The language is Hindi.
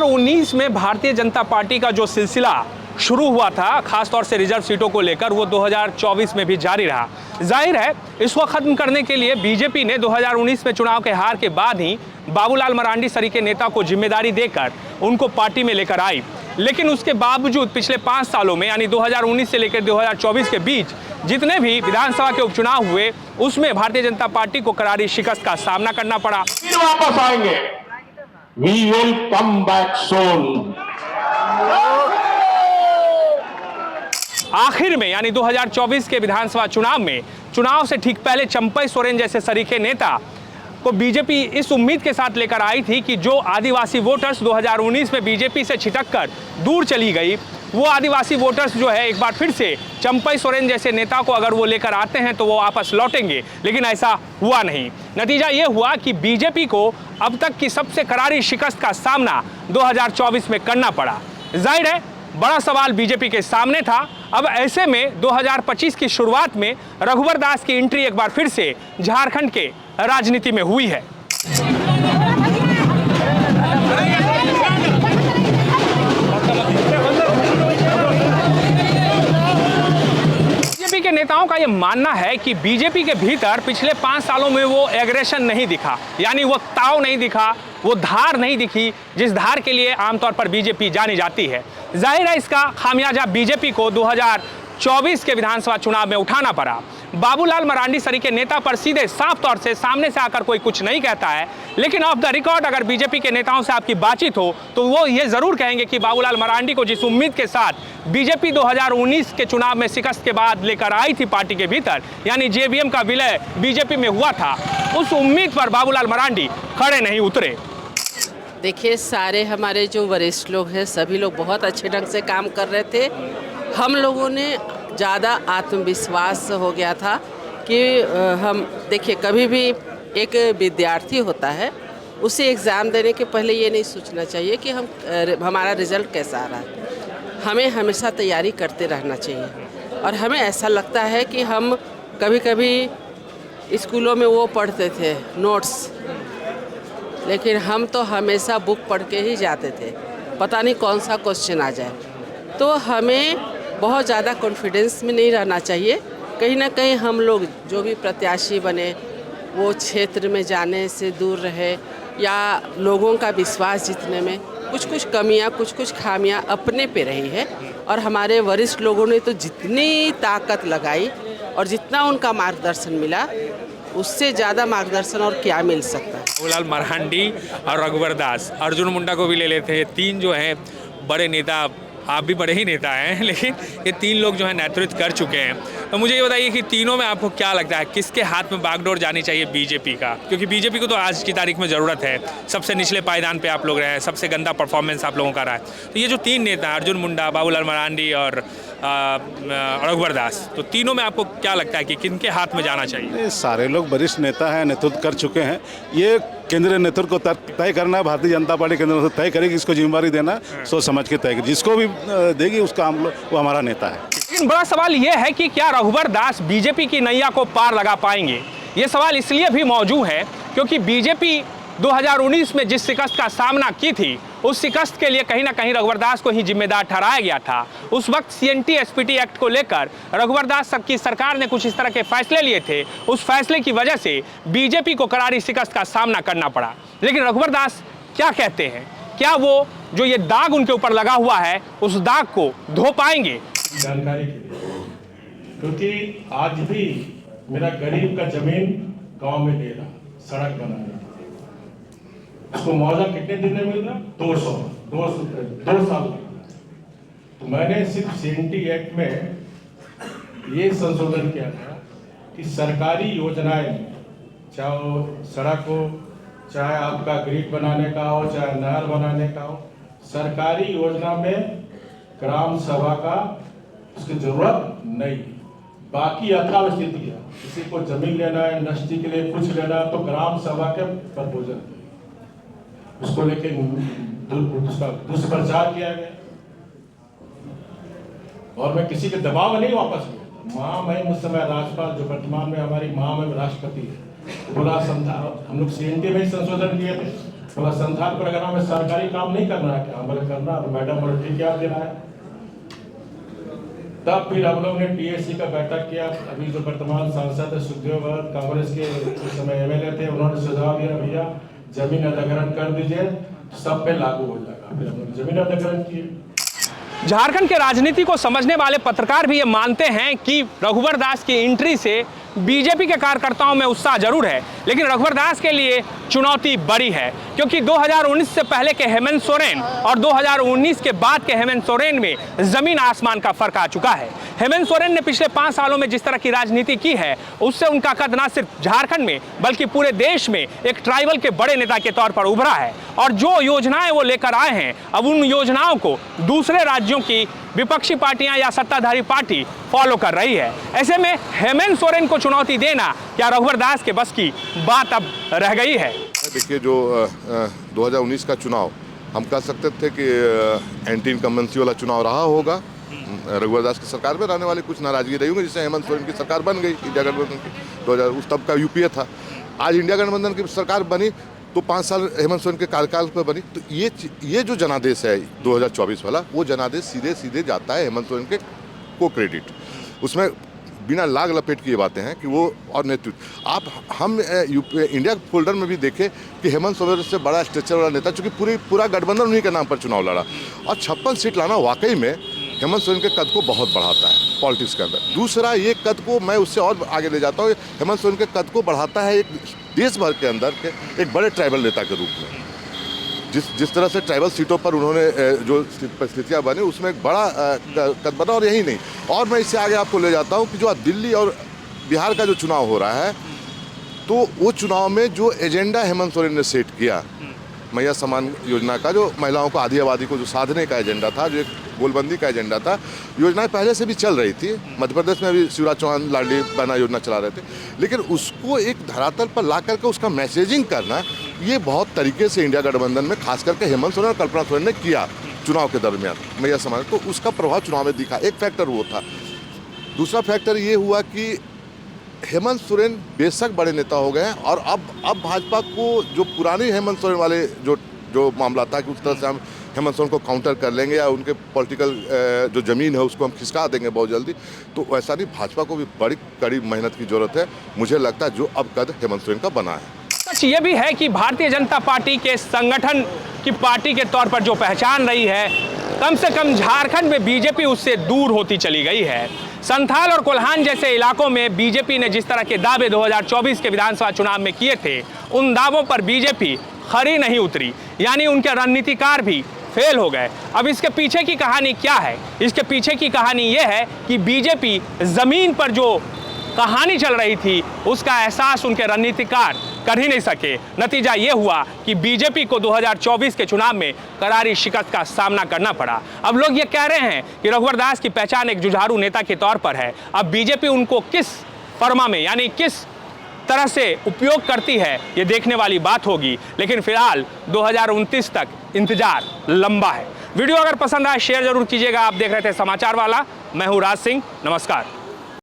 2019 में भारतीय जनता पार्टी का जो सिलसिला शुरू हुआ था, खासतौर से रिजर्व सीटों को लेकर, वो 2024 में भी जारी रहा। जाहिर है इसको खत्म करने के लिए बीजेपी ने 2019 में चुनाव के हार के बाद ही बाबूलाल मरांडी सरीखे नेता को जिम्मेदारी देकर उनको पार्टी में लेकर आई। लेकिन उसके बावजूद पिछले 5 सालों में, यानी 2019 से लेकर 2024 के बीच जितने भी विधानसभा के उपचुनाव हुए, उसमें भारतीय जनता पार्टी को करारी शिकस्त का सामना करना पड़ा। फिर वापस आएंगे, We will come back soon. आखिर में यानी 2024 के विधानसभा चुनाव में, चुनाव से ठीक पहले चंपई सोरेन जैसे सरीखे नेता को बीजेपी इस उम्मीद के साथ लेकर आई थी कि जो आदिवासी वोटर्स 2019 में बीजेपी से छिटककर दूर चली गई, वो आदिवासी वोटर्स जो है एक बार फिर से चंपई सोरेन जैसे नेता को अगर वो लेकर आते हैं तो वो वापस लौटेंगे। लेकिन ऐसा हुआ नहीं। नतीजा ये हुआ कि बीजेपी को अब तक की सबसे करारी शिकस्त का सामना 2024 में करना पड़ा। जाहिर है बड़ा सवाल बीजेपी के सामने था। अब ऐसे में 2025 की शुरुआत में रघुवर दास की एंट्री एक बार फिर से झारखंड के राजनीति में हुई है। बीजेपी के नेताओं का यह मानना है कि बीजेपी के भीतर पिछले 5 सालों में वो एग्रेशन नहीं दिखा, यानी वो ताव नहीं दिखा, वो धार नहीं दिखी जिस धार के लिए आमतौर पर बीजेपी जानी जाती है। जाहिर है इसका खामियाजा बीजेपी को 2024 के विधानसभा चुनाव में उठाना पड़ा। बाबूलाल मरांडी सरीखे नेता पर सीधे साफ तौर से सामने से आकर कोई कुछ नहीं कहता है, लेकिन ऑफ द रिकॉर्ड अगर बीजेपी के नेताओं से आपकी बातचीत हो तो वो ये जरूर कहेंगे कि बाबूलाल मरांडी को जिस उम्मीद के साथ बीजेपी 2019 के चुनाव में शिकस्त के बाद लेकर आई थी पार्टी के भीतर, यानी जेवीएम का विलय बीजेपी में हुआ था, उस उम्मीद पर बाबूलाल मरांडी खड़े नहीं उतरे। देखिए, सारे हमारे जो वरिष्ठ लोग हैं सभी लोग बहुत अच्छे ढंग से काम कर रहे थे। हम लोगों ने ज़्यादा आत्मविश्वास हो गया था कि हम देखिए, कभी भी एक विद्यार्थी होता है, उसे एग्ज़ाम देने के पहले ये नहीं सोचना चाहिए कि हमारा रिज़ल्ट कैसा आ रहा है। हमें हमेशा तैयारी करते रहना चाहिए। और हमें ऐसा लगता है कि हम कभी कभी स्कूलों में वो पढ़ते थे नोट्स, लेकिन हम तो हमेशा बुक पढ़ के ही जाते थे, पता नहीं कौन सा क्वेश्चन आ जाए। तो हमें बहुत ज़्यादा कॉन्फिडेंस में नहीं रहना चाहिए। कहीं ना कहीं हम लोग जो भी प्रत्याशी बने वो क्षेत्र में जाने से दूर रहे, या लोगों का विश्वास जीतने में कुछ कुछ कमियां, कुछ कुछ खामियां अपने पे रही है। और हमारे वरिष्ठ लोगों ने तो जितनी ताकत लगाई और जितना उनका मार्गदर्शन मिला, उससे ज़्यादा मार्गदर्शन और क्या मिल सकता है। बाबूलाल मरांडी और रघुवर दास, अर्जुन मुंडा को भी ले लेते हैं, 3 जो हैं बड़े नेता, आप भी बड़े ही नेता हैं, लेकिन ये 3 लोग जो है नेतृत्व कर चुके हैं। तो मुझे ये बताइए कि तीनों में आपको क्या लगता है, किसके हाथ में बागडोर जानी चाहिए बीजेपी का? क्योंकि बीजेपी को तो आज की तारीख में ज़रूरत है। सबसे निचले पायदान पे आप लोग रहे हैं, सबसे गंदा परफॉर्मेंस आप लोगों का रहा है। तो ये जो 3 नेता, अर्जुन मुंडा, बाबूलाल मरांडी और रघुवर दास, तो तीनों में आपको क्या लगता है कि किनके हाथ में जाना चाहिए? सारे लोग वरिष्ठ नेता हैं, नेतृत्व कर चुके हैं। ये केंद्रीय नेतृत्व को तय करना है, भारतीय जनता पार्टी केंद्र नेतृत्व तय करेगी, इसको जिम्मेदारी देना, सोच समझ के तय, जिसको भी देगी उसका हम लोग, वो हमारा नेता है। लेकिन बड़ा सवाल ये है कि क्या रघुवर दास बीजेपी की नैया को पार लगा पाएंगे? ये सवाल इसलिए भी मौजूद है क्योंकि बीजेपी 2019 में जिस शिकस्त का सामना की थी, उस शिकस्त के लिए कहीं ना कहीं रघुवर दास को ही जिम्मेदार ठहराया गया था। उस वक्त सीएनटी एसपीटी एक्ट को लेकर रघुवर दास की सरकार ने कुछ इस तरह के फैसले लिए थे। उस फैसले की वजह से बीजेपी को करारी शिकस्त का सामना करना पड़ा। लेकिन रघुवर दास क्या कहते हैं? क्या वो जो ये दाग उनके ऊपर लगा हुआ है, उस दाग को धो पाएंगे? जानकारी के लिए, क्योंकि आज भी मेरा गरीब का जमीन गांव में दे रहा, सड़क बना रहा, उसको मुआवजा कितने दिन में मिल रहा? 2 साल। तो मैंने सिर्फ सीएनटी एक्ट में ये संशोधन किया था कि सरकारी योजनाएं, चाहे वो सड़क हो, चाहे आपका ग्रिड बनाने का हो, चाहे नहर बनाने का हो, सरकारी योजना में ग्राम सभा का उसकी जरूरत नहीं। बाकी यथास्थितियां, किसी को जमीन लेना है, नस्ती के लिए कुछ लेना है, तो ग्राम सभा के प्रपोजल उसको लेके उसका दुष्प्रचार किया गया। और मैं किसी के दबाव में नहीं वापस गया। माँ मैं उस समय राज्यपाल, जो वर्तमान में हमारी माँ में राष्ट्रपति है, बोला समझा, हम लोग सीएनटी में ही संशोधन किए थे, बोला संथाल पर अगर हमें सरकारी काम नहीं करना है, क्या बोले करना, तो मैडम बोले ठीक है, देना है। तब फिर हम लोग ने टीएससी का बैठक किया। अभी जो वर्तमान सांसद सुखदेव कांग्रेस के उस समय एमएलए थे, उन्होंने सुझाव दिया भैया जमीन अधिग्रहण कर दीजिए, सब पे लागू हो जाएगा। फिर हम लोग जमीन अधिग्रहण किए। झारखंड के राजनीति को समझने वाले पत्रकार भी ये मानते हैं कि रघुवर दास की एंट्री से बीजेपी के कार्यकर्ताओं में उत्साह जरूर है, लेकिन रघुवर दास के लिए चुनौती बड़ी है, क्योंकि 2019 से पहले के हेमंत सोरेन और 2019 के बाद के हेमंत सोरेन में जमीन आसमान का फर्क आ चुका है। हेमंत सोरेन ने पिछले 5 सालों में जिस तरह की राजनीति की है, उससे उनका कद न सिर्फ झारखंड में बल्कि पूरे देश में एक ट्राइबल के बड़े नेता के तौर पर उभरा है। और जो योजनाएं वो लेकर आए हैं, अब उन योजनाओं को दूसरे राज्यों की विपक्षी पार्टियां या सत्ताधारी पार्टी फॉलो कर रही है। ऐसे में हेमंत सोरेन को चुनौती देना क्या रघुवर दास के बस की बात अब रह गई है? देखिए, जो 2019 का चुनाव हम कह सकते थे कि एंटी इनकम्बेंसी वाला चुनाव रहा होगा। रघुवर दास की सरकार में रहने वाली कुछ नाराजगी रही होगी, जिससे हेमंत सोरेन की सरकार बन गई इंडिया गठबंधन की। 2000 उस तब का यूपीए था। आज इंडिया गठबंधन की सरकार बनी तो 5 साल हेमंत सोरेन के कार्यकाल पर बनी। तो ये जो जनादेश है 2024 वाला, वो जनादेश सीधे सीधे जाता है हेमंत सोरेन के को क्रेडिट। उसमें बिना लाग लपेट की ये बातें हैं कि वो और नेतृत्व हम इंडिया फोल्डर में भी देखे कि हेमंत सोरेन से बड़ा स्ट्रक्चर वाला नेता, चूंकि पूरा गठबंधन उन्हीं के नाम पर चुनाव लड़ा, और 56 सीट लाना वाकई में हेमंत सोरेन के कद को बहुत बढ़ाता है पॉलिटिक्स के अंदर। दूसरा, ये कद को मैं उससे और आगे ले जाता हूँ, हेमंत सोरेन के कद को बढ़ाता है एक देश भर के अंदर के एक बड़े ट्राइबल नेता के रूप में। जिस तरह से ट्राइबल सीटों पर उन्होंने जो परिस्थितियाँ बनी, उसमें एक बड़ा कद बना। और यही नहीं, और मैं इससे आगे आपको ले जाता हूँ कि जो दिल्ली और बिहार का जो चुनाव हो रहा है, तो वो चुनाव में जो एजेंडा हेमंत सोरेन ने सेट किया, मैया समान योजना का, जो महिलाओं को आधी आबादी को जो साधने का एजेंडा था, जो एक गोलबंदी का एजेंडा था, योजनाएं पहले से भी चल रही थी। मध्य प्रदेश में भी शिवराज चौहान लाडली बहना योजना चला रहे थे, लेकिन उसको एक धरातल पर ला करके उसका मैसेजिंग करना, ये बहुत तरीके से इंडिया गठबंधन में खास करके हेमंत सोरेन और कल्पना सोरेन ने किया चुनाव के दरमियान मैया समान। तो उसका प्रभाव चुनाव में दिखा। एक फैक्टर वो था। दूसरा फैक्टर ये हुआ कि हेमंत सोरेन बेशक बड़े नेता हो गए हैं, और अब भाजपा को जो पुराने हेमंत सोरेन वाले जो मामला था कि उस तरह से हम हेमंत सोरेन को काउंटर कर लेंगे या उनके पॉलिटिकल जो ज़मीन है उसको हम खिसका देंगे बहुत जल्दी, तो वैसा नहीं। भाजपा को भी बड़ी कड़ी मेहनत की ज़रूरत है। मुझे लगता है जो अब कद हेमंत सोरेन का बना है। सच ये भी है कि भारतीय जनता पार्टी के संगठन की पार्टी के तौर पर जो पहचान रही है, कम से कम झारखंड में बीजेपी उससे दूर होती चली गई है। संथाल और कोल्हान जैसे इलाकों में बीजेपी ने जिस तरह के दावे 2024 के विधानसभा चुनाव में किए थे, उन दावों पर बीजेपी खरी नहीं उतरी, यानी उनके रणनीतिकार भी फेल हो गए। अब इसके पीछे की कहानी क्या है? इसके पीछे की कहानी यह है कि बीजेपी जमीन पर जो कहानी चल रही थी, उसका एहसास उनके रणनीतिकार कर ही नहीं सके। नतीजा ये हुआ कि बीजेपी को 2024 के चुनाव में करारी शिकस्त का सामना करना पड़ा। अब लोग ये कह रहे हैं कि रघुवर दास की पहचान एक जुझारू नेता के तौर पर है। अब बीजेपी उनको किस फर्मा में, यानी किस तरह से उपयोग करती है, ये देखने वाली बात होगी। लेकिन फिलहाल 2029 तक इंतजार लंबा है। वीडियो अगर पसंद आए शेयर जरूर कीजिएगा। आप देख रहे थे समाचार वाला, मैं हूं राज सिंह। नमस्कार।